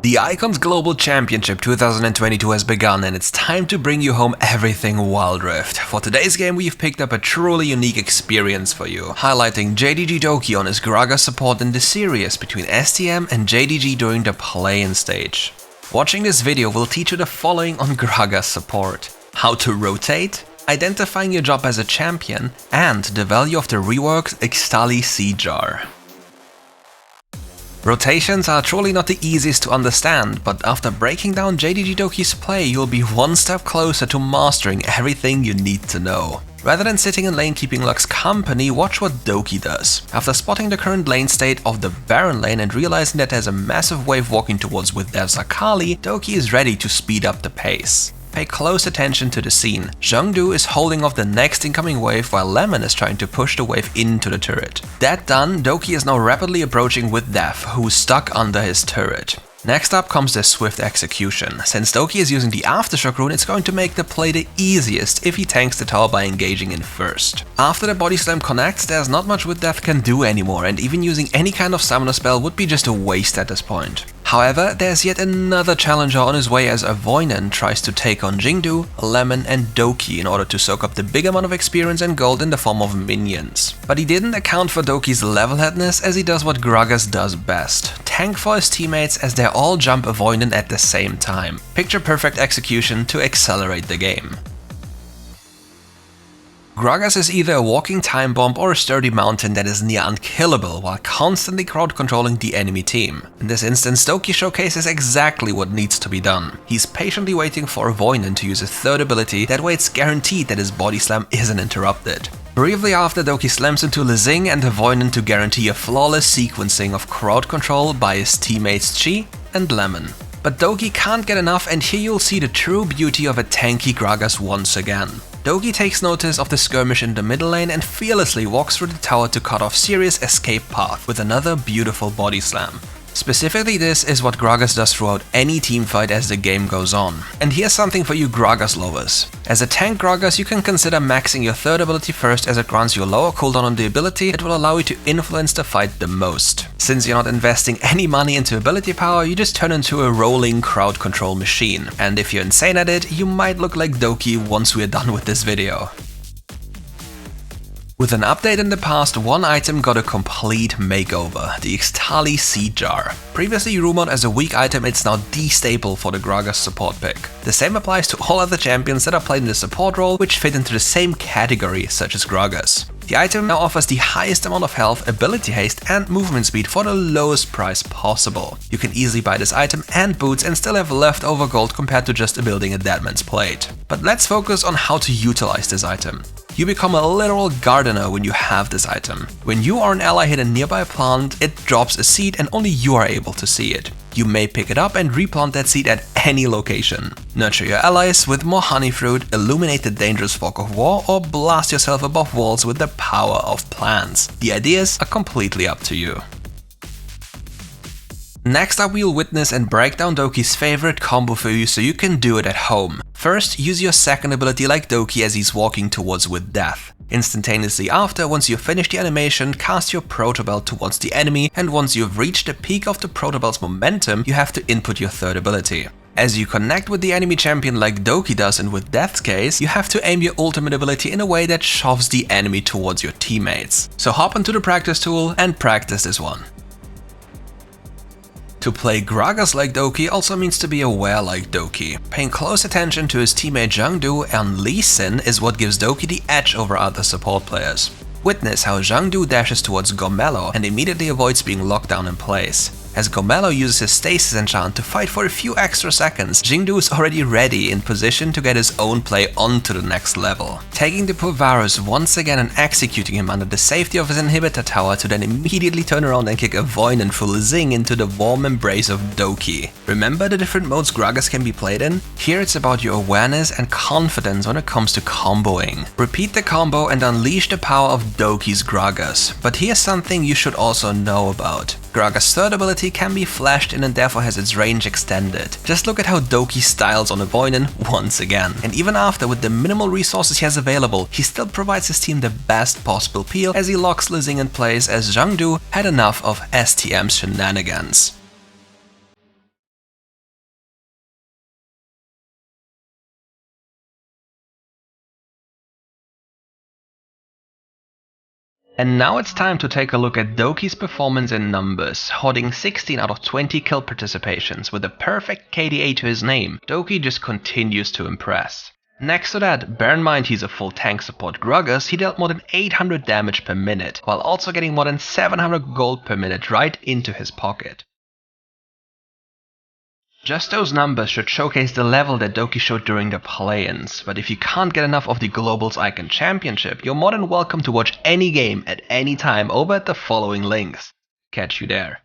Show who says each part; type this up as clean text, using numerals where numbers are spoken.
Speaker 1: The Icons Global Championship 2022 has begun, and it's time to bring you home everything Wild Rift. For today's game, we've picked up a truly unique experience for you, highlighting JDG.Doki on his Gragas support in the series between STM and JDG during the play-in stage. Watching this video will teach you the following on Gragas support: how to rotate, identifying your job as a champion, and the value of the reworked Ixtali Sea Jar. Rotations are truly not the easiest to understand, but after breaking down JDG.Doki's play, you'll be one step closer to mastering everything you need to know. Rather than sitting in lane keeping Lux's company, watch what Doki does. After spotting the current lane state of the Baron lane and realizing that there's a massive wave walking towards with Dev's Akali, Doki is ready to speed up the pace. Pay close attention to the scene. Zhengdu is holding off the next incoming wave while Lemon is trying to push the wave into the turret. That done, Doki is now rapidly approaching with Dev, who's stuck under his turret. Next up comes the swift execution. Since Doki is using the Aftershock rune, it's going to make the play the easiest if he tanks the tower by engaging in first. After the body slam connects, there's not much with Dev can do anymore, and even using any kind of summoner spell would be just a waste at this point. However, there's yet another challenger on his way as Avoinen tries to take on Jingdu, Lemon and Doki in order to soak up the big amount of experience and gold in the form of minions. But he didn't account for Doki's level-headedness, as he does what Gragas does best: tank for his teammates as they all jump Avoinen at the same time. Picture perfect execution to accelerate the game. Gragas is either a walking time bomb or a sturdy mountain that is near unkillable while constantly crowd controlling the enemy team. In this instance, Doki showcases exactly what needs to be done. He's patiently waiting for Avoinen to use his third ability, that way it's guaranteed that his body slam isn't interrupted. Briefly after, Doki slams into Lezing and Avoinen to guarantee a flawless sequencing of crowd control by his teammates Chi and Lemon. But Doki can't get enough, and here you'll see the true beauty of a tanky Gragas once again. Doki takes notice of the skirmish in the middle lane and fearlessly walks through the tower to cut off Sirius' escape path with another beautiful body slam. Specifically, this is what Gragas does throughout any teamfight as the game goes on. And here's something for you Gragas lovers. As a tank Gragas, you can consider maxing your third ability first, as it grants you a lower cooldown on the ability that will allow you to influence the fight the most. Since you're not investing any money into ability power, you just turn into a rolling crowd control machine. And if you're insane at it, you might look like Doki once we're done with this video. With an update in the past, one item got a complete makeover: the Ixtali Sea Jar. Previously rumored as a weak item, it's now the staple for the Gragas support pick. The same applies to all other champions that are played in the support role, which fit into the same category, such as Gragas. The item now offers the highest amount of health, ability haste and movement speed for the lowest price possible. You can easily buy this item and boots and still have leftover gold compared to just building a Deadman's Plate. But let's focus on how to utilize this item. You become a literal gardener when you have this item. When you or an ally hit a nearby plant, it drops a seed and only you are able to see it. You may pick it up and replant that seed at any location. Nurture your allies with more honey fruit, illuminate the dangerous fog of war, or blast yourself above walls with the power of plants. The ideas are completely up to you. Next up, we'll witness and break down Doki's favorite combo for you so you can do it at home. First, use your second ability like Doki as he's walking towards with death. Instantaneously after, once you've finished the animation, cast your Protobelt towards the enemy, and once you've reached the peak of the Protobelt's momentum, you have to input your third ability. As you connect with the enemy champion like Doki does, and with Death's case, you have to aim your ultimate ability in a way that shoves the enemy towards your teammates. So hop onto the practice tool and practice this one. To play Gragas like Doki also means to be aware like Doki. Paying close attention to his teammate Zhengdu and Lee Sin is what gives Doki the edge over other support players. Witness how Zhengdu dashes towards Gomelo and immediately avoids being locked down in place. As Gomelo uses his stasis enchant to fight for a few extra seconds, Jingdu is already ready in position to get his own play onto the next level. Taking the poor Varus once again and executing him under the safety of his inhibitor tower to then immediately turn around and kick Avoinen full Zing into the warm embrace of Doki. Remember the different modes Gragas can be played in? Here it's about your awareness and confidence when it comes to comboing. Repeat the combo and unleash the power of Doki's Gragas. But here's something you should also know about. Gragas' third ability can be flashed in and therefore has its range extended. Just look at how Doki styles on Avoinen once again. And even after, with the minimal resources he has available, he still provides his team the best possible peel as he locks Lezing in place, as Zhengdu had enough of STM's shenanigans. And now it's time to take a look at Doki's performance in numbers. Holding 16 out of 20 kill participations with a perfect KDA to his name, Doki just continues to impress. Next to that, bear in mind he's a full tank support Gruggers, he dealt more than 800 damage per minute, while also getting more than 700 gold per minute right into his pocket. Just those numbers should showcase the level that Doki showed during the play-ins, but if you can't get enough of the Globals Icon Championship, you're more than welcome to watch any game at any time over at the following links. Catch you there.